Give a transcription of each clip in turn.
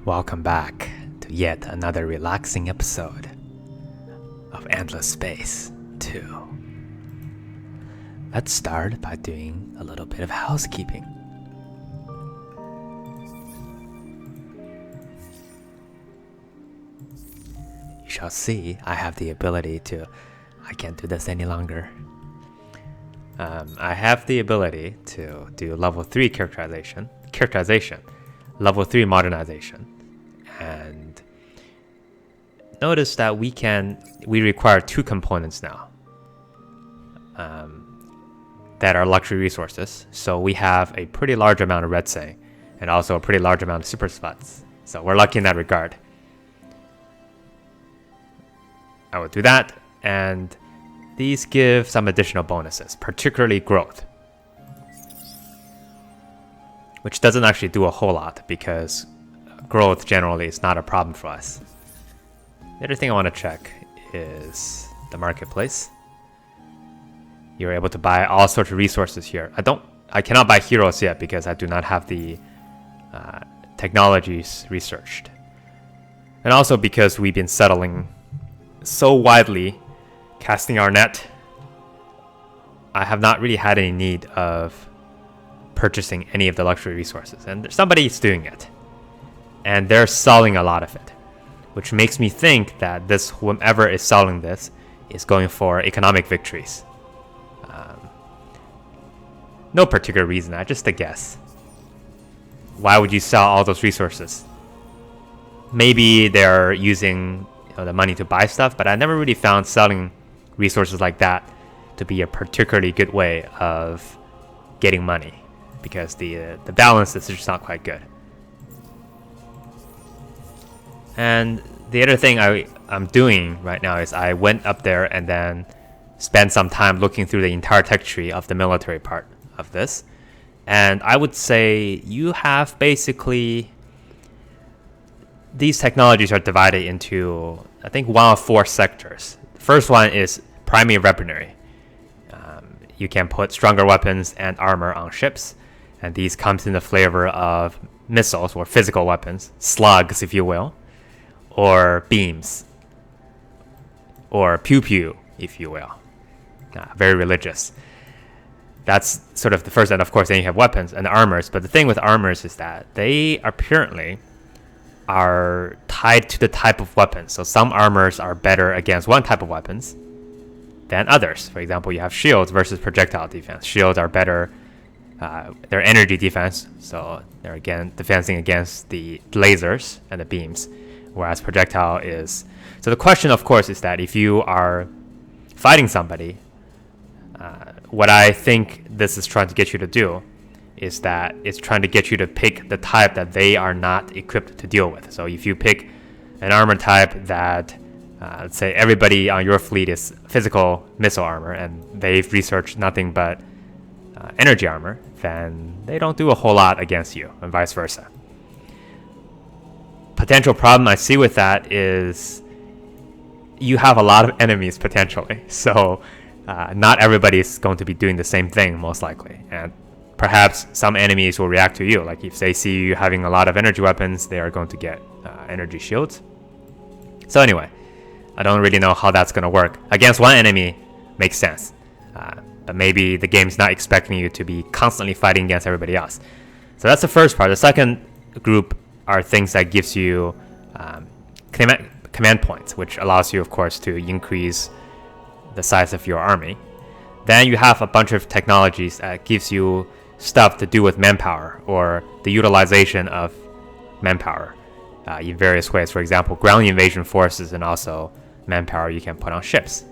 Welcome back to yet another relaxing episode of Endless Space 2. Let's start by doing a little bit of housekeeping. You shall see I have the ability to... I can't do this any longer. I have the ability to do level 3 characterization, level 3 modernization, and notice that we require 2 components now that are luxury resources. So we have a pretty large amount of red say and also a pretty large amount of super spots. So we're lucky in that regard. I will do that, and these give some additional bonuses, particularly growth, which doesn't actually do a whole lot because growth generally is not a problem for us. The other thing I want to check is the marketplace. You're able to buy all sorts of resources here. I cannot buy heroes yet because I do not have the technologies researched. And also because we've been settling so widely, casting our net, I have not really had any need of purchasing any of the luxury resources, and somebody's doing it, and they're selling a lot of it, which makes me think that whomever is selling this is going for economic victories. No particular reason, just a guess. Why would you sell all those resources? Maybe they're using the money to buy stuff, but I never really found selling resources like that to be a particularly good way of getting money, because the balance is just not quite good. And the other thing I'm doing right now is I went up there and then spent some time looking through the entire tech tree of the military part of this, and I would say you have basically... These technologies are divided into, I think, 1 of 4 sectors. The first one is primary weaponry. You can put stronger weapons and armor on ships, and these comes in the flavor of missiles or physical weapons, slugs, if you will, or beams, or pew-pew, if you will. Very religious. That's sort of the first, and of course then you have weapons and armors, but the thing with armors is that they apparently are tied to the type of weapon. So some armors are better against one type of weapons than others. For example, you have shields versus projectile defense. Shields are better, they're energy defense, so they're defending against the lasers and the beams, whereas projectile is... So the question, of course, is that if you are fighting somebody, what I think this is trying to get you to do is that it's trying to get you to pick the type that they are not equipped to deal with. So if you pick an armor type that, let's say everybody on your fleet is physical missile armor, and they've researched nothing but energy armor, then they don't do a whole lot against you, and vice versa. Potential problem I see with that is you have a lot of enemies potentially. So not everybody is going to be doing the same thing, most likely. And perhaps some enemies will react to you. Like if they see you having a lot of energy weapons, they are going to get energy shields. So anyway, I don't really know how that's going to work. Against one enemy makes sense. But maybe the game's not expecting you to be constantly fighting against everybody else. So that's the first part. The second group are things that gives you command points, which allows you, of course, to increase the size of your army. Then you have a bunch of technologies that gives you stuff to do with manpower or the utilization of manpower in various ways. For example, ground invasion forces and also manpower you can put on ships.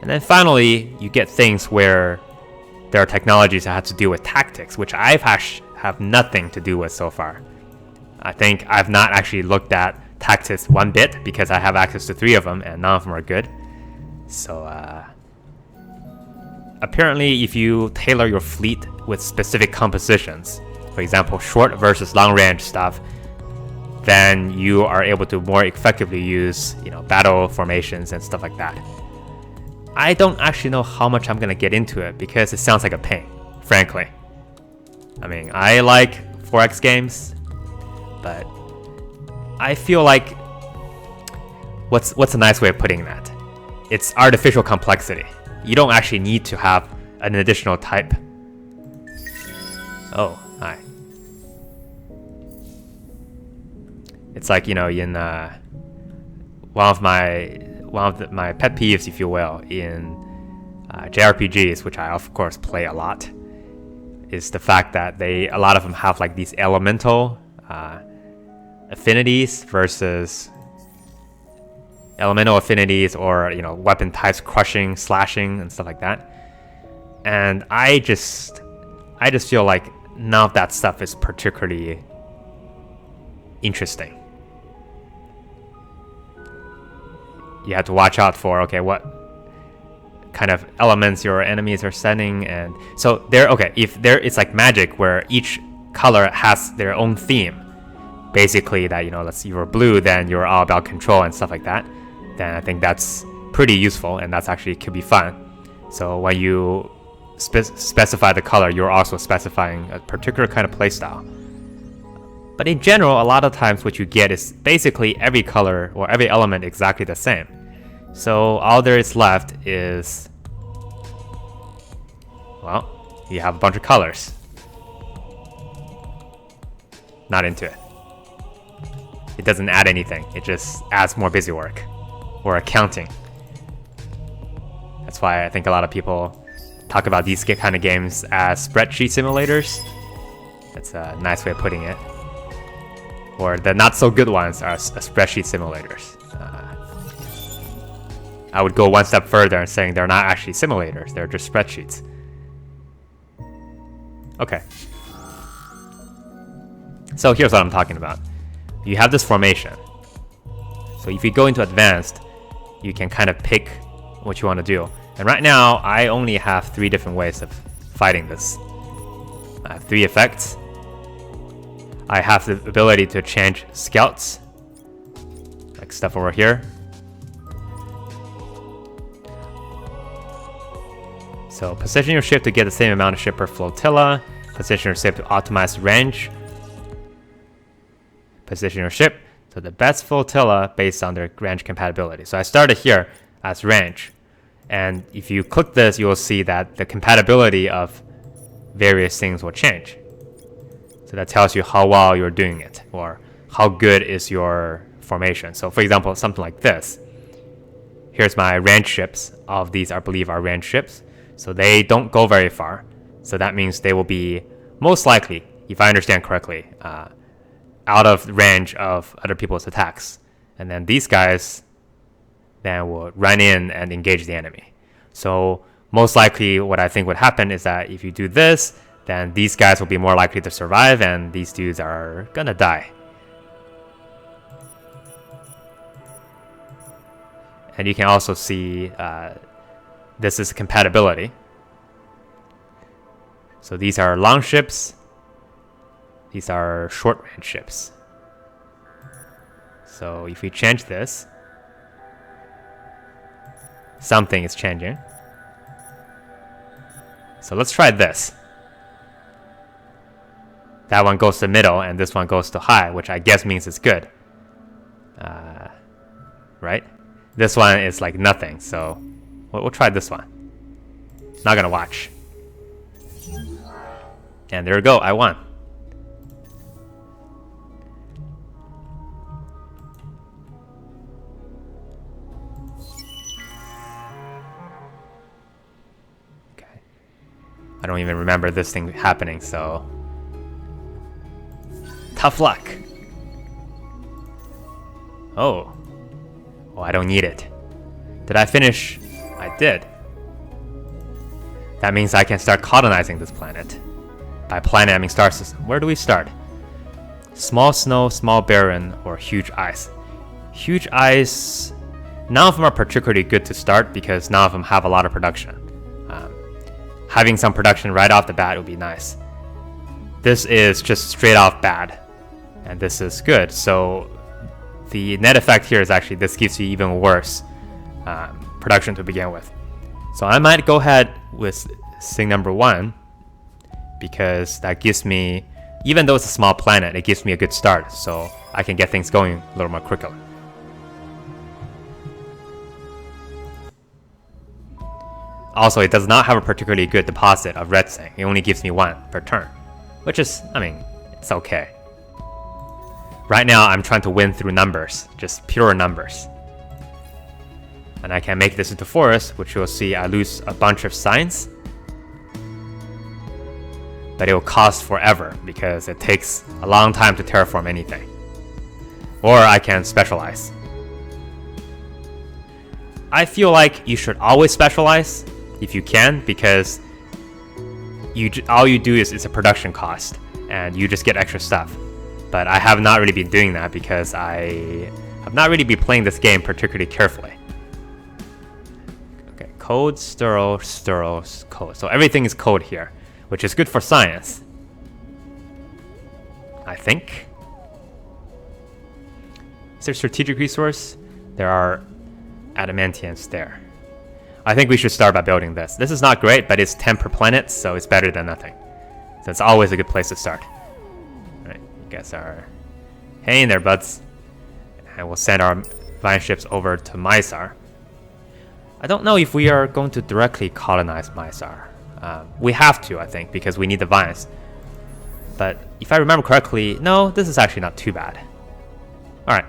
And then finally, you get things where there are technologies that have to do with tactics, which I've have nothing to do with so far. I think I've not actually looked at tactics one bit because I have access to 3 of them and none of them are good. So apparently if you tailor your fleet with specific compositions, for example short versus long range stuff, then you are able to more effectively use battle formations and stuff like that. I don't actually know how much I'm gonna get into it because it sounds like a pain, frankly. I mean, I like 4X games, but I feel like what's a nice way of putting that? It's artificial complexity. You don't actually need to have an additional type. Oh, hi. It's like, in one of my pet peeves, if you will, in JRPGs, which I of course play a lot, is the fact that a lot of them have like these elemental affinities versus elemental affinities, or weapon types, crushing, slashing, and stuff like that. And I just feel like none of that stuff is particularly interesting. You have to watch out for, okay, what kind of elements your enemies are sending, and so it's like magic where each color has their own theme. Basically, that let's say you're blue, then you're all about control and stuff like that. Then I think that's pretty useful, and that's actually could be fun. So when you specify the color, you're also specifying a particular kind of playstyle. But in general, a lot of times what you get is basically every color or every element exactly the same. So all there is left is, well, you have a bunch of colors. Not into it. It doesn't add anything. It just adds more busy work or accounting. That's why I think a lot of people talk about these kind of games as spreadsheet simulators. That's a nice way of putting it. Or the not so good ones are spreadsheet simulators. I would go one step further and saying they're not actually simulators, they're just spreadsheets. Okay. So here's what I'm talking about. You have this formation. So if you go into advanced, you can kind of pick what you want to do. And right now, I only have 3 different ways of fighting this. I have 3 effects. I have the ability to change scouts, like stuff over here. So position your ship to get the same amount of ship per flotilla. Position your ship to optimize range. Position your ship to the best flotilla based on their range compatibility. So I started here as range. And if you click this, you will see that the compatibility of various things will change. So that tells you how well you're doing it, or how good is your formation. So for example, something like this. Here's my range ships. All of these, I believe, are range ships. So they don't go very far. So that means they will be most likely, if I understand correctly, out of range of other people's attacks. And then these guys then will run in and engage the enemy. So most likely what I think would happen is that if you do this, then these guys will be more likely to survive, and these dudes are gonna die. And you can also see this is compatibility. So these are long ships. These are short range ships. So if we change this, something is changing. So let's try this. That one goes to middle, and this one goes to high, which I guess means it's good. Right? This one is like nothing, so we'll try this one. Not gonna watch. And there we go, I won. Okay. I don't even remember this thing happening, so tough luck. Oh, I don't need it. Did I finish? I did. That means I can start colonizing this planet. By planet, I mean star system. Where do we start? Small snow, small barren, or huge ice? Huge ice, none of them are particularly good to start because none of them have a lot of production. Having some production right off the bat would be nice. This is just straight off bad, and this is good. So the net effect here is actually this gives you even worse production to begin with. So I might go ahead with thing number 1 because that gives me Even though it's a small planet, it gives me a good start, so I can get things going a little more quicker. Also, it does not have a particularly good deposit of red zinc. It only gives me 1 per turn, which is, I mean, it's okay. Right now, I'm trying to win through numbers, just pure numbers. And I can make this into forest, which you'll see I lose a bunch of science. But it will cost forever because it takes a long time to terraform anything. Or I can specialize. I feel like you should always specialize if you can, because all you do is it's a production cost and you just get extra stuff. But I have not really been doing that because I have not really been playing this game particularly carefully. Okay, code, sterile, code. So everything is code here, which is good for science, I think. Is there strategic resource? There are adamantians there. I think we should start by building this. This is not great, but it's 10 per planet, so it's better than nothing. So it's always a good place to start. Alright, you guys are hanging there, buds. And we'll send our vine ships over to Mysar. I don't know if we are going to directly colonize Mysar. We have to, I think, because we need the vines. But if I remember correctly, no, this is actually not too bad. Alright.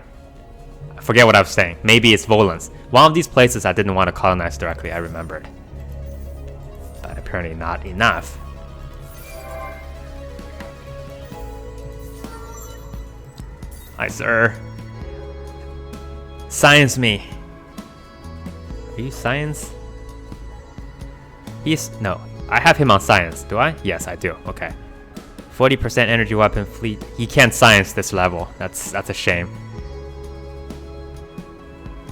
I forget what I was saying. Maybe it's Volans. One of these places I didn't want to colonize directly, I remembered. But apparently not enough. Hi, sir. Science me. Are you science? No. I have him on science, do I? Yes, I do. Okay. 40% energy weapon fleet. He can't science this level. That's a shame.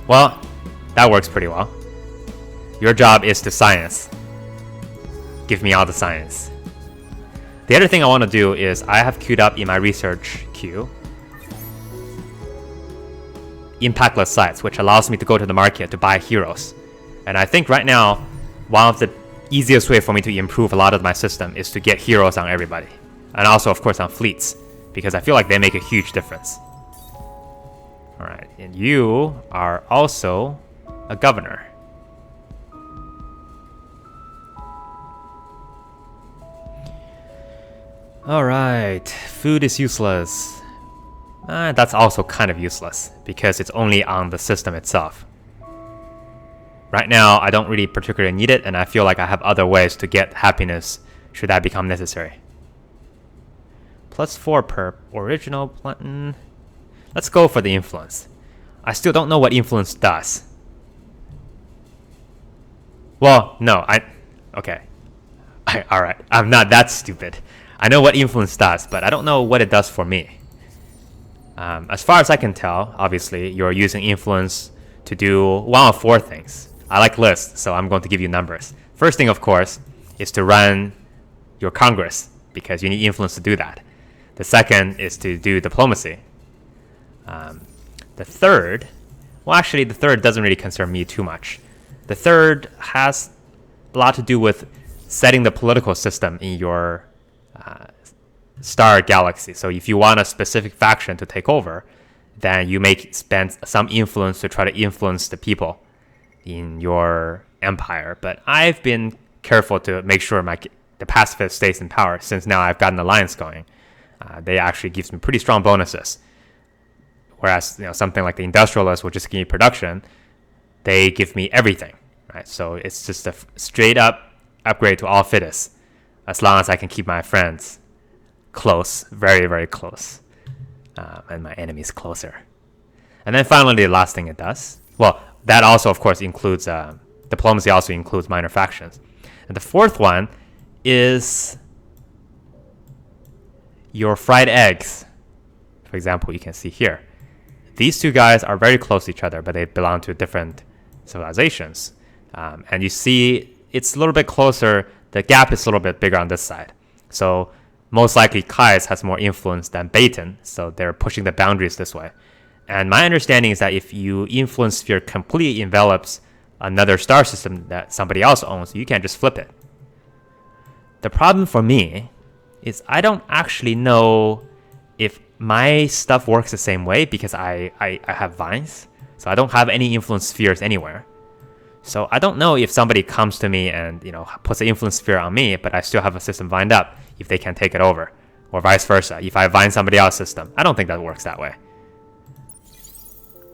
Well, that works pretty well. Your job is to science. Give me all the science. The other thing I want to do is I have queued up in my research queue impactless sites, which allows me to go to the market to buy heroes. And I think right now, one of the easiest way for me to improve a lot of my system is to get heroes on everybody. And also, of course, on fleets, because I feel like they make a huge difference. Alright, and you are also a governor. Alright, food is useless. That's also kind of useless, because it's only on the system itself. Right now, I don't really particularly need it, and I feel like I have other ways to get happiness should that become necessary. +4 per original plan. Let's go for the influence. I still don't know what influence does. Well, no, okay. Alright, I'm not that stupid. I know what influence does, but I don't know what it does for me. As far as I can tell, obviously, you're using influence to do one of 4 things. I like lists, so I'm going to give you numbers. First thing, of course, is to run your Congress, because you need influence to do that. The second is to do diplomacy. The third, well, actually, the third doesn't really concern me too much. The third has a lot to do with setting the political system in your star galaxy. So if you want a specific faction to take over, then you may spend some influence to try to influence the people in your empire. But I've been careful to make sure the pacifist stays in power, since now I've got an alliance going. They actually gives me pretty strong bonuses. Whereas something like the industrialists will just give me production, they give me everything, right? So it's just a straight up upgrade to all fittest, as long as I can keep my friends close, very, very close, and my enemies closer. And then finally, the last thing it does, well, that also of course includes diplomacy, also includes minor factions. And the fourth one is your fried eggs. For example, you can see here. These two guys are very close to each other, but they belong to different civilizations. And you see it's a little bit closer. The gap is a little bit bigger on this side. So most likely Kais has more influence than Baton, so they're pushing the boundaries this way. And my understanding is that if you influence sphere completely envelops another star system that somebody else owns, you can just flip it. The problem for me is I don't actually know if my stuff works the same way because I have vines. So I don't have any influence spheres anywhere. So I don't know if somebody comes to me and puts an influence sphere on me, but I still have a system vined up, if they can take it over, or vice versa. If I vine somebody else's system, I don't think that works that way.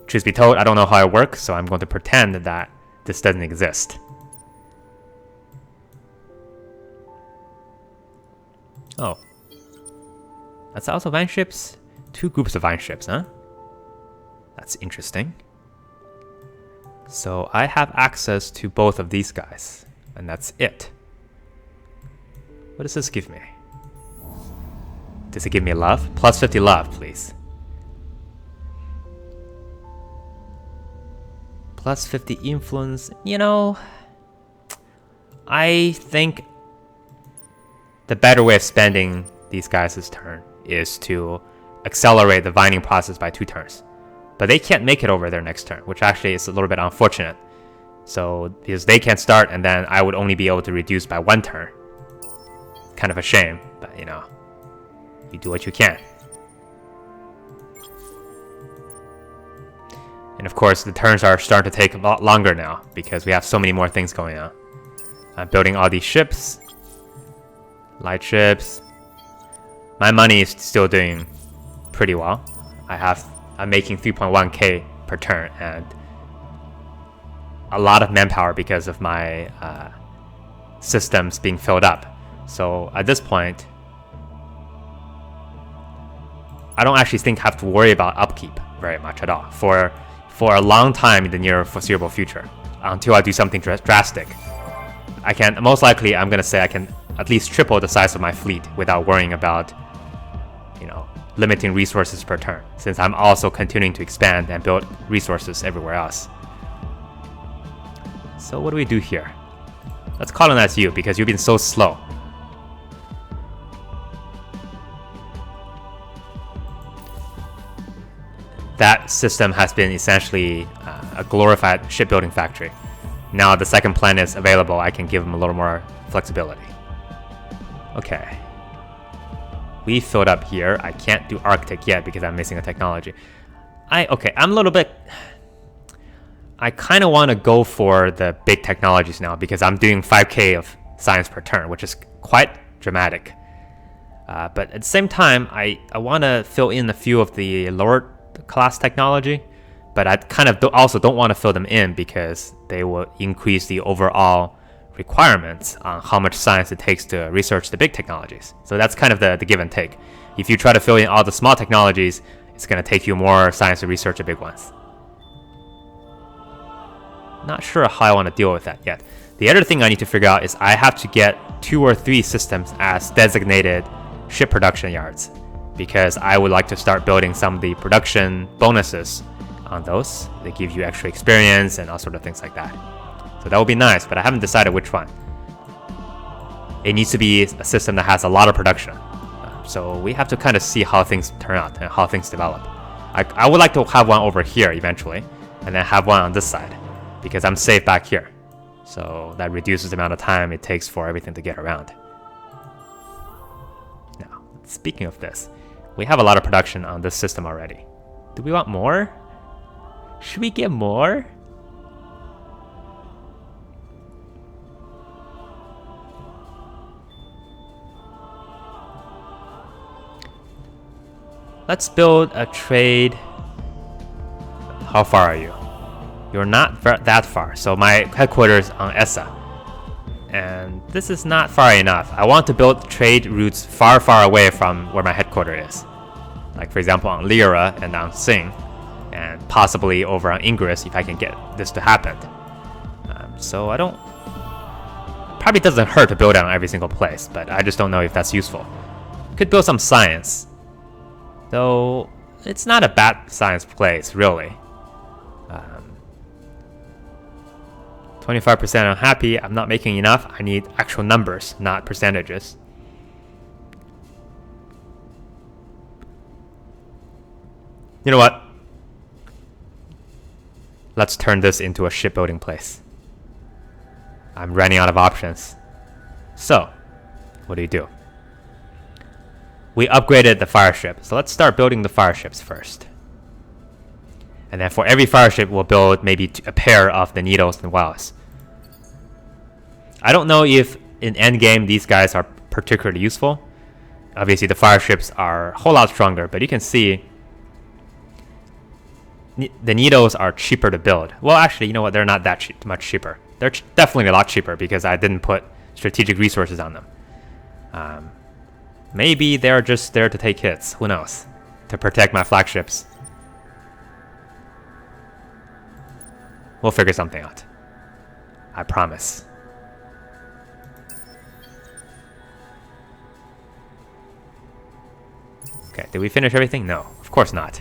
Truth be told, I don't know how it works, so I'm going to pretend that this doesn't exist. Oh, that's also vine ships. 2 groups of vine ships, huh? That's interesting. So I have access to both of these guys, and that's it. What does this give me? Does it give me love? Plus 50 love, please. Plus 50 influence. I think the better way of spending these guys' turn is to accelerate the vining process by 2 turns. But they can't make it over their next turn, which actually is a little bit unfortunate. So, because they can't start, and then I would only be able to reduce by 1 turn. Kind of a shame, but you do what you can. And of course, the turns are starting to take a lot longer now, because we have so many more things going on. I'm building all these ships. Light ships. My money is still doing pretty well. I'm making 3.1k per turn, and a lot of manpower because of my systems being filled up. So at this point, I don't actually think I have to worry about upkeep very much at all for a long time in the near foreseeable future, until I do something drastic. Most likely, I'm gonna say I can at least triple the size of my fleet without worrying about limiting resources per turn, since I'm also continuing to expand and build resources everywhere else. So what do we do here? Let's colonize you, because you've been so slow. That system has been essentially a glorified shipbuilding factory. Now the second planet is available, I can give them a little more flexibility. Okay. We filled up here. I can't do Arctic yet because I'm missing a technology. I'm a little bit... I kind of want to go for the big technologies now, because I'm doing 5k of science per turn, which is quite dramatic. But at the same time, I want to fill in a few of the lower class technology, but I kind of also don't want to fill them in because they will increase the overall requirements on how much science it takes to research the big technologies. So that's kind of the give and take. If you try to fill in all the small technologies, it's going to take you more science to research the big ones. Not sure how I want to deal with that yet. The other thing I need to figure out is I have to get 2 or 3 systems as designated ship production yards, because I would like to start building some of the production bonuses on those. They give you extra experience and all sort of things like that. So that would be nice, but I haven't decided which one. It needs to be a system that has a lot of production. So we have to kind of see how things turn out and how things develop. I would like to have one over here eventually, and then have one on this side, because I'm safe back here. So that reduces the amount of time it takes for everything to get around. Now, speaking of this, we have a lot of production on this system already. Do we want more? Should we get more? Let's build a trade. How far are you? You're not that far. So my headquarters on Essa. And this is not far enough. I want to build trade routes far, far away from where my headquarters is. Like for example on Lyra and on Sing. And possibly over on Ingress if I can get this to happen. So I don't... Probably doesn't hurt to build it on every single place, but I just don't know if that's useful. Could build some science. Though, it's not a bad science place, really. 25% unhappy, I'm not making enough. I need actual numbers, not percentages. You know what? Let's turn this into a shipbuilding place. I'm running out of options. So, what do you do? we upgraded the fire ship. So let's start building the fire ships first. And then for every fire ship, we'll build maybe a pair of the needles and wows. I don't know if in endgame these guys are particularly useful. Obviously the fire ships are a whole lot stronger, but you can see the needles are cheaper to build. Well, actually, you know what? They're not that much cheaper. They're definitely a lot cheaper because I didn't put strategic resources on them. Maybe they're just there to take hits. Who knows? To protect my flagships. We'll figure something out. I promise. Okay, did we finish everything? No, of course not.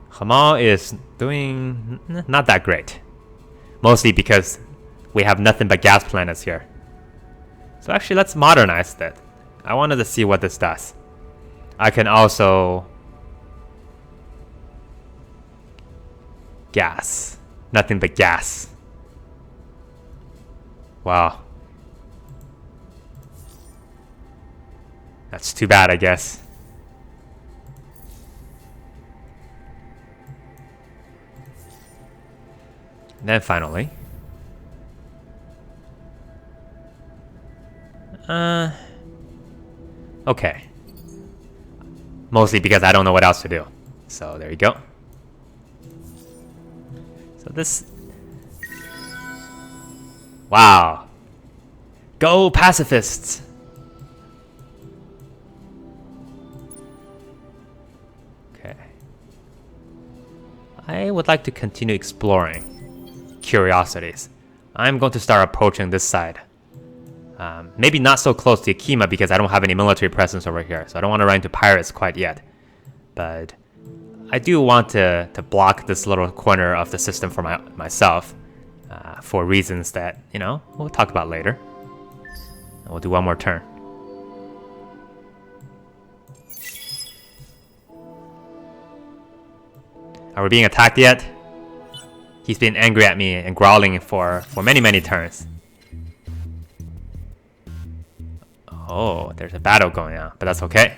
Hamal is doing not that great. Mostly because we have nothing but gas planets here. So actually, let's modernize that. I wanted to see what this does. I can also... gas. Nothing but gas. Wow. That's too bad, I guess. And then finally... okay. Mostly because I don't know what else to do. So there you go. So this... wow. Go pacifists! Okay. I would like to continue exploring curiosities. I'm going to start approaching this side. Maybe not so close to Yakima because I don't have any military presence over here, so I don't want to run into pirates quite yet. But I do want to block this little corner of the system for myself for reasons that, you know, we'll talk about later. And we'll do one more turn. Are we being attacked yet? He's been angry at me and growling for many, many turns. Oh, there's a battle going on, but that's okay.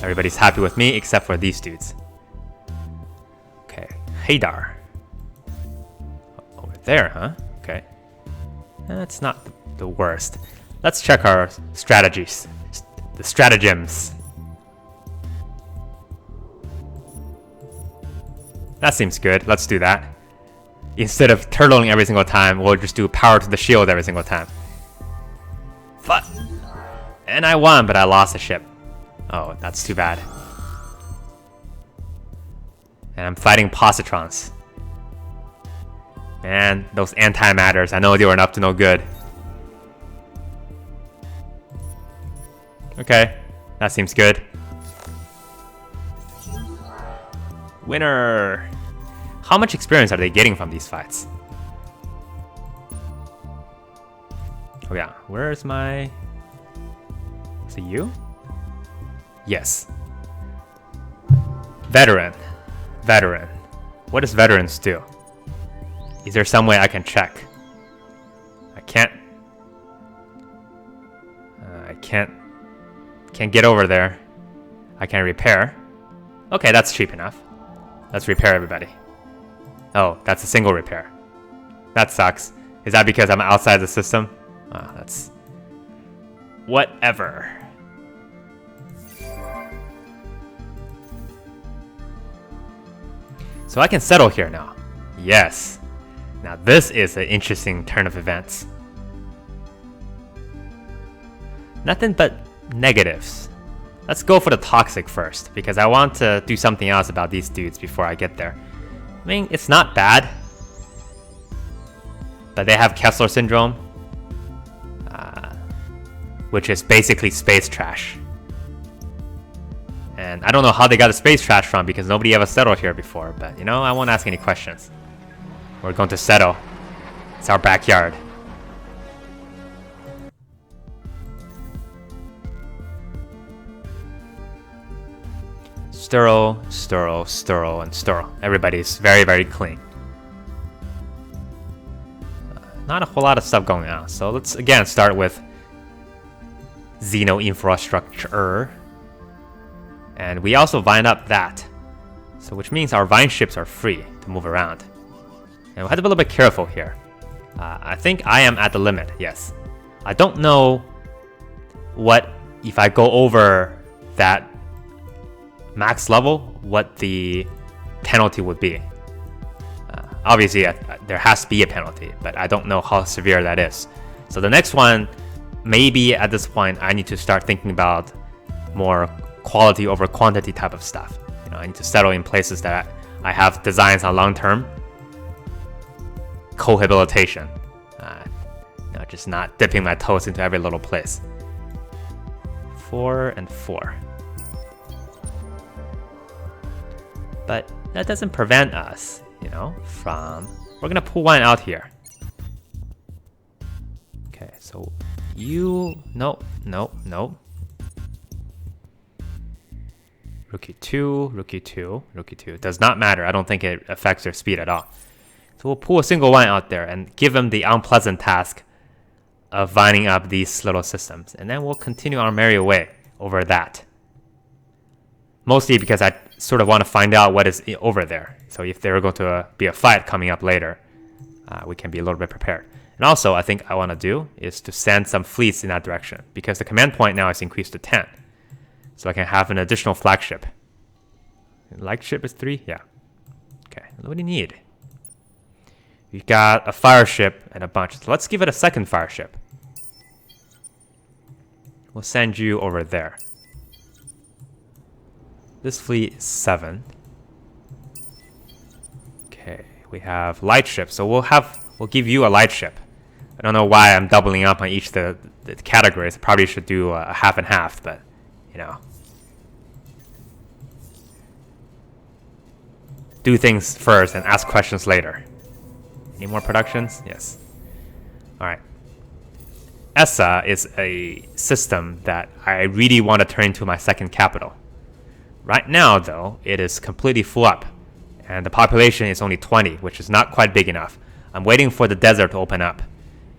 Everybody's happy with me except for these dudes. Okay, Hadar. Over there, huh? Okay. That's not the worst. Let's check our strategies. The stratagems. That seems good. Let's do that. Instead of turtling every single time, we'll just do power to the shield every single time. But, and I won, but I lost a ship. Oh, that's too bad. And I'm fighting positrons. Man, those antimatters, I know they were up to no good. Okay, that seems good. Winner! How much experience are they getting from these fights? Oh yeah, where's my... is it you? Yes. Veteran. Veteran. What does veterans do? Is there some way I can check? I can't get over there. I can repair. Okay, that's cheap enough. Let's repair everybody. Oh, that's a single repair. That sucks. Is that because I'm outside the system? Oh, that's... whatever. So I can settle here now. Yes. Now this is an interesting turn of events. Nothing but negatives. Let's go for the toxic first, because I want to do something else about these dudes before I get there. I mean, it's not bad. But they have Kessler syndrome, which is basically space trash. And I don't know how they got the space trash from, because nobody ever settled here before. But, you know, I won't ask any questions. We're going to settle. It's our backyard. Sterile, sterile, sterile, and sterile. Everybody's very, very clean. not a whole lot of stuff going on. So let's again start with Xeno infrastructure. And we also vine up that. So which means our vine ships are free to move around. And we have to be a little bit careful here. I think I am at the limit, yes. I don't know what, if I go over that max level, what the penalty would be. Obviously, there has to be a penalty, but I don't know how severe that is. So the next one, maybe at this point, I need to start thinking about more quality over quantity type of stuff. You know, I need to settle in places that I have designs on long-term cohabilitation. You know, just not dipping my toes into every little place. 4 and 4. But that doesn't prevent us, you know, from... We're gonna pull one out here. Okay, so you... No. Rookie 2, Rookie 2, Rookie 2. Does not matter. I don't think it affects their speed at all. So we'll pull a single one out there and give them the unpleasant task of vining up these little systems. And then we'll continue our merry way over that. Mostly because I sort of want to find out what is over there. So if there are going to be a fight coming up later, we can be a little bit prepared. And also, I think I want to do is to send some fleets in that direction, because the command point now is increased to 10. So I can have an additional flagship. Lightship is 3? Yeah. Okay, what do you need? We've got a fire ship and a bunch. So let's give it a second fire ship. We'll send you over there. This fleet is 7. Okay, we have light ships. So we'll give you a light ship. I don't know why I'm doubling up on each the categories. I probably should do a half and half, but you know. Do things first and ask questions later. Any more productions? Yes. Alright. ESA is a system that I really want to turn into my second capital. Right now, though, it is completely full up. And the population is only 20, which is not quite big enough. I'm waiting for the desert to open up.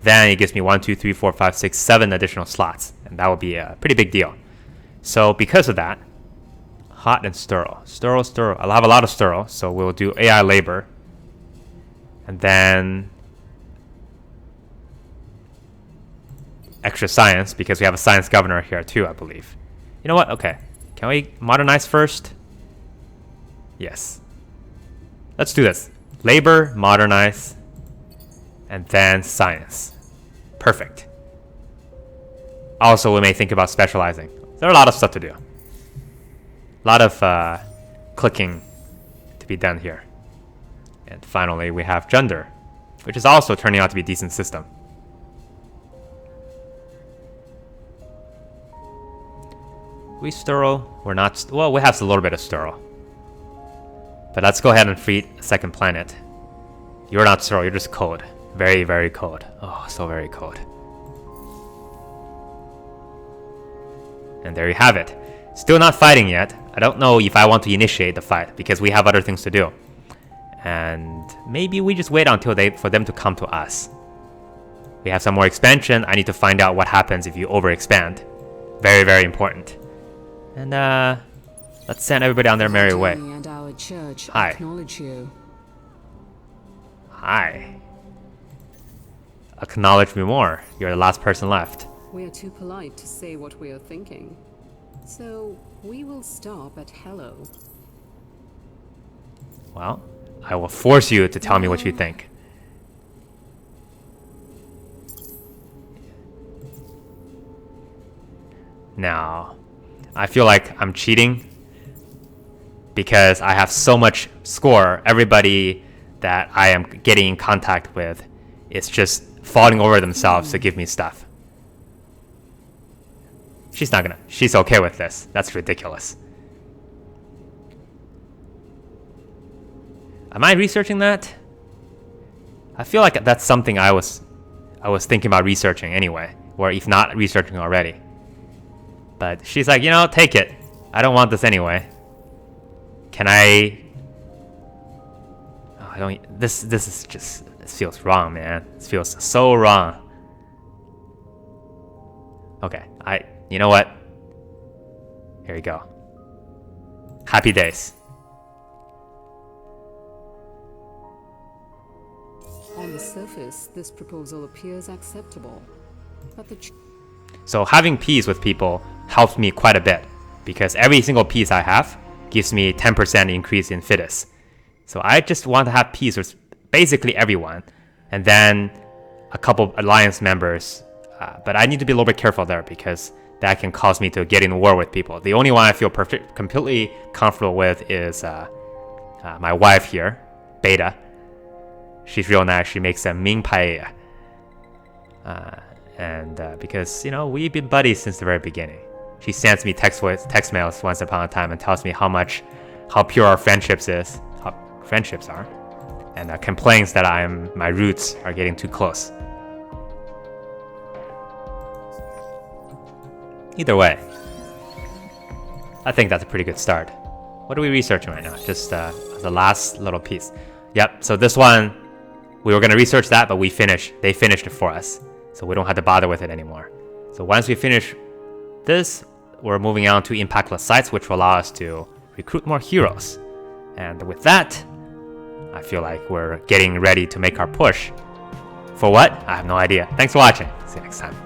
Then it gives me 1, 2, 3, 4, 5, 6, 7 additional slots. And that will be a pretty big deal. So because of that, hot and sterile. Sterile. I'll have a lot of sterile, so we'll do AI labor. And then extra science, because we have a science governor here too, I believe. You know what? Okay. Can we modernize first? Yes. Let's do this. Labor, modernize, and then science. Perfect. Also, we may think about specializing. There are a lot of stuff to do. A lot of clicking to be done here. And finally, we have gender, which is also turning out to be a decent system. We sterile? We're not. Well, we have a little bit of sterile. But let's go ahead and feed a second planet. You're not sterile, you're just cold. Very, very cold. Oh, so very cold. And there you have it. Still not fighting yet. I don't know if I want to initiate the fight, because we have other things to do. And maybe we just wait until for them to come to us. We have some more expansion. I need to find out what happens if you overexpand. Very, very important. And let's send everybody on their merry way. And our church Hi. acknowledge you. Hi. Acknowledge me more. You're the last person left. We are too polite to say what we are thinking. So we will stop at hello. Well, I will force you to tell me what you think. Now, I feel like I'm cheating because I have so much score. Everybody that I am getting in contact with is just falling over themselves to give me stuff. She's okay with this. That's ridiculous. Am I researching that? I feel like that's something I was thinking about researching anyway, or if not researching already. But she's like, you know, take it. I don't want this anyway. Can I? Oh, I don't. This is just This feels wrong, man. This feels so wrong. Okay, you know what? Here we go. Happy days. On the surface, this proposal appears acceptable. But so having peace with people helps me quite a bit, because every single peace I have gives me 10% increase in fitness. So I just want to have peace with basically everyone, and then a couple alliance members. But I need to be a little bit careful there, because that can cause me to get in war with people. The only one I feel completely comfortable with is my wife here, Beta. She's real nice. She makes a Ming paella. And because, we've been buddies since the very beginning. She sends me text mails once upon a time and tells me how pure our friendships are, and complains that my roots are getting too close. Either way, I think that's a pretty good start. What are we researching right now? Just the last little piece. Yep, so this one, we were going to research that, but they finished it for us. So we don't have to bother with it anymore. So once we finish this, we're moving on to impactless sites, which will allow us to recruit more heroes. And with that, I feel like we're getting ready to make our push. For what? I have no idea. Thanks for watching. See you next time.